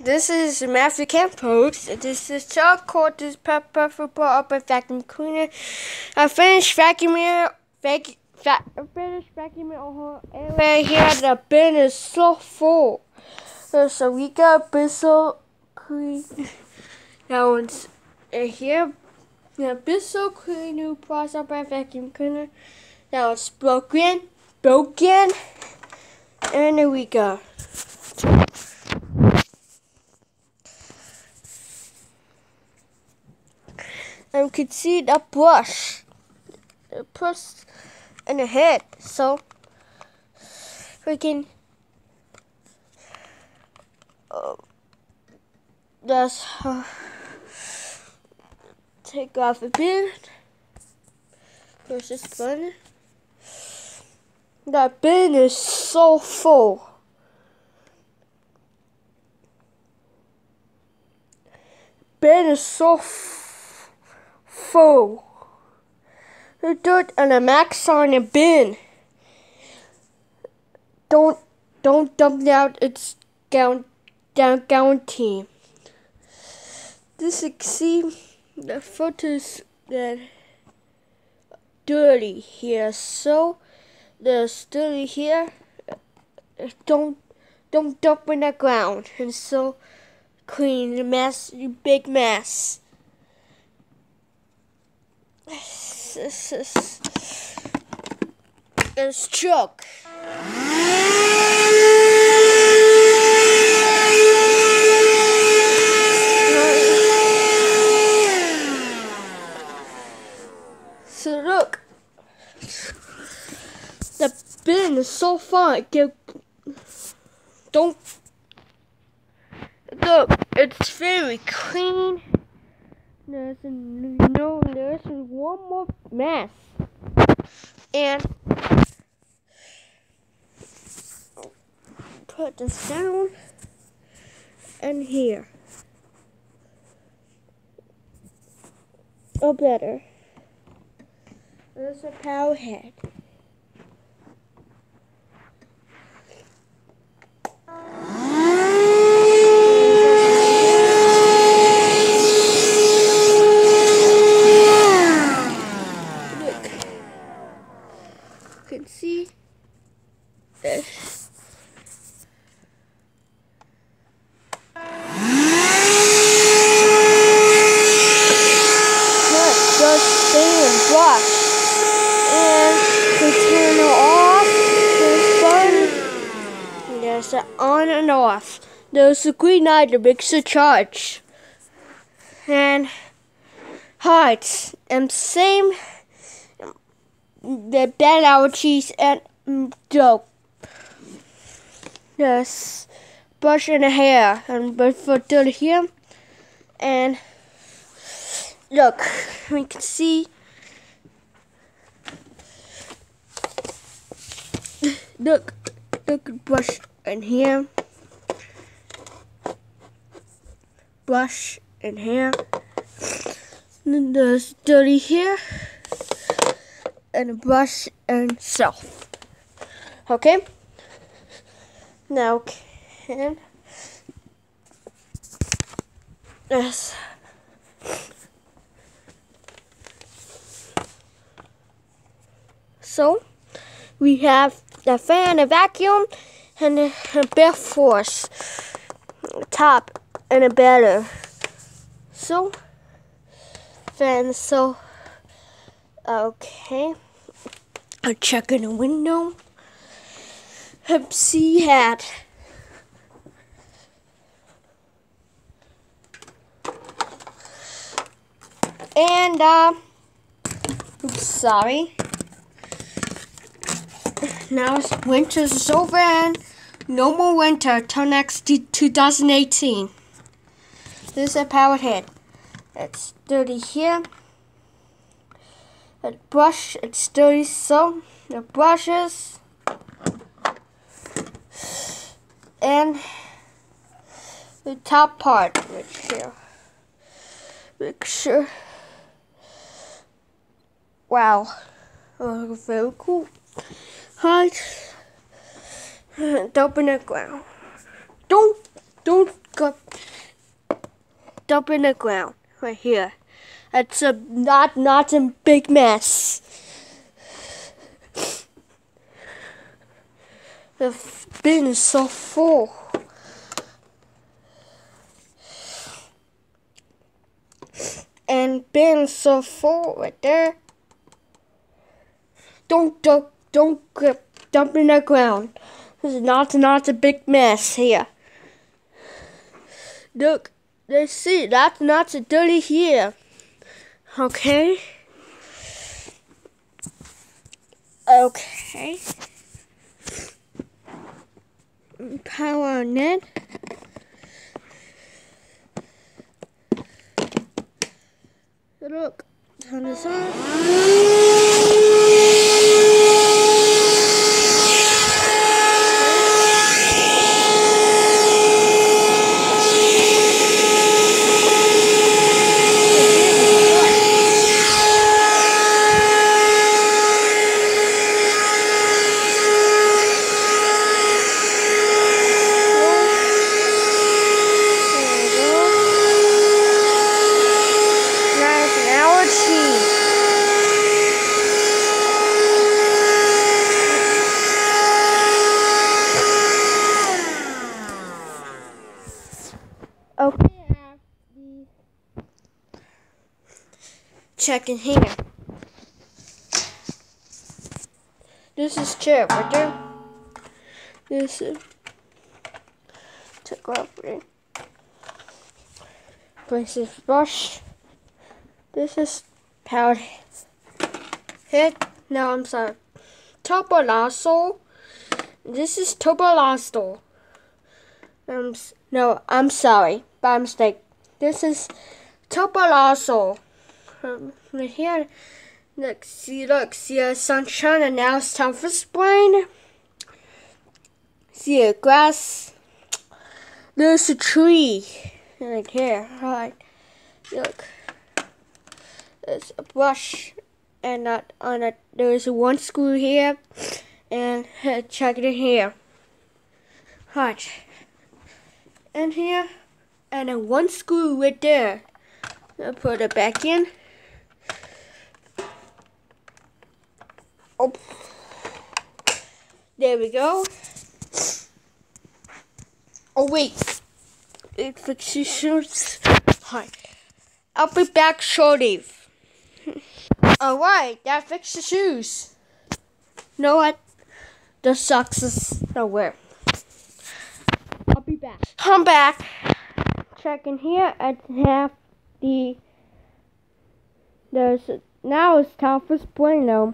This is Matthew Campos. This is charcoal. This is pepper football up a vacuum cleaner. I finished vacuuming. I finished vacuuming all area here. The bin is so full. So we got Bissell clean. That one's here. The Bissell clean new plus up a vacuum cleaner. That one's broken. And there we go. And we can see the brush in the head. So we can just take off a bin. Push this button. That bin is so full. Bin is so full. The dirt and the max on the bin. Don't dump it out. It's guaranteed. This you see the photos that dirty here. So there's dirty here. Don't dump in the ground. And so clean the mess, you big mess. There's Chuck. So look, the bin is so fun. Don't look. It's very clean. There's one more mess, and put this down and here. Oh, better. There's a power head. You can see this. Let's just stay and brush. And to turn it off, there's button. There's an on and off. There's a green light that makes a charge. And hearts. And same the bad allergies and dope. Yes, brush in the hair and brush for dirty here. And look, we can see. Look, brush in here. Brush in here. And then there's dirty here. And a brush and self. Okay? Now can yes. So we have the fan, a vacuum, and a bare force top and a better. So fan, so okay. I'll check in the window. Pepsi hat. And oops, sorry. Now winter's over and no more winter till next 2018. This is a power head. It's dirty here. A brush, it's dirty, so the brushes and the top part right here. Make sure. Wow, very cool. Hide. Dump in the ground. Don't go. dump in the ground right here. It's a not a big mess. The bin is so full. And bin is so full right there. Don't dump in the ground. This is not a big mess here. Look, let's see, that's not so dirty here. Okay. Okay. Power on it. Look, turn this on. Okay, I have the check in here. This is chair right there. This is take off it. This is brush. This is powder head. No, I'm sorry. Turbolazo. This is Turbolazo. No, I'm sorry. By mistake. This is Turbolazo. Right here. Look, see a sunshine, and now it's time for spring. See a grass. There's a tree. Right here. Right. Look. There's a brush. And there's one screw here. And check it in here. Right. And here. And then one screw right there. I'll put it back in. Oh. There we go. Oh wait. It fixes shoes. Hi. I'll be back shortly. Alright, that fixed the shoes. Know what? The socks is nowhere. I'll be back. I'm back. Check in here and have now it's time for spring though.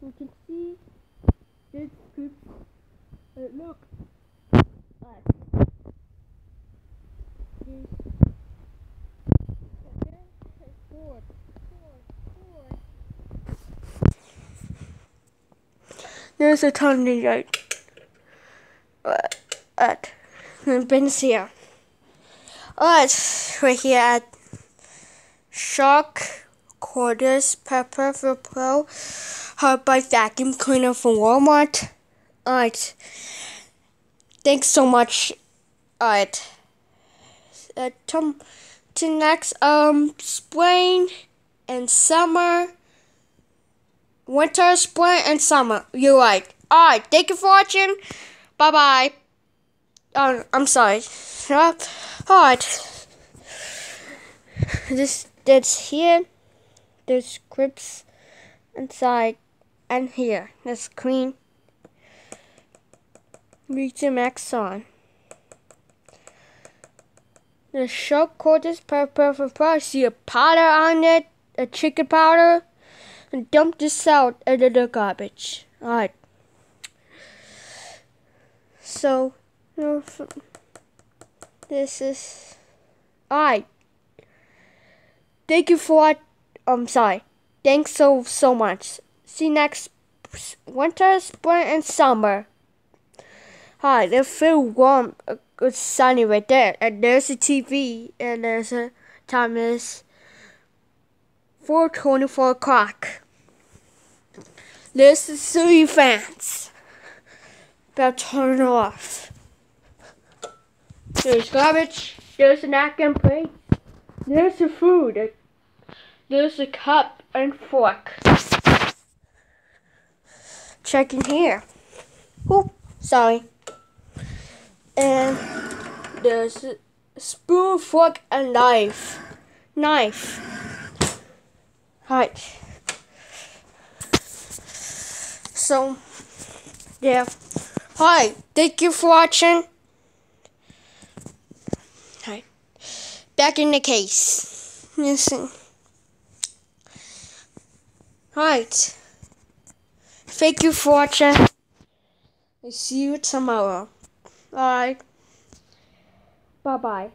You can see this group. Look. There's a ton of at bins here. Alright, right here at Shark Quarters Pepper for Pro, Hard by Vacuum Cleaner from Walmart. Alright, thanks so much. Alright, to next spring and summer. Winter, spring, and summer. You're right. Alright, thank you for watching. Bye-bye. I'm sorry. Alright. That's here. There's grips inside. And here. There's clean. Reach the max on. The Shark Quarters Pepper for Pro. See a powder on it. A chicken powder. And dump this out into the garbage. Alright. So, this is... Alright. Thank you for... I'm sorry. Thanks so much. See you next winter, spring, and summer. Alright, it feels warm. It's sunny right there. And there's a TV. And there's a time is 4:24 o'clock. There's the ceiling fans. About to turn it off. There's garbage. There's a napkin plate. There's the food. There's a cup and fork. Check in here. Oh, sorry. And there's a spoon, fork, and knife. Right. So, yeah. Hi, thank you for watching. Hi. Back in the case. Listen. Right. Thank you for watching. I'll see you tomorrow. Alright. Bye-bye.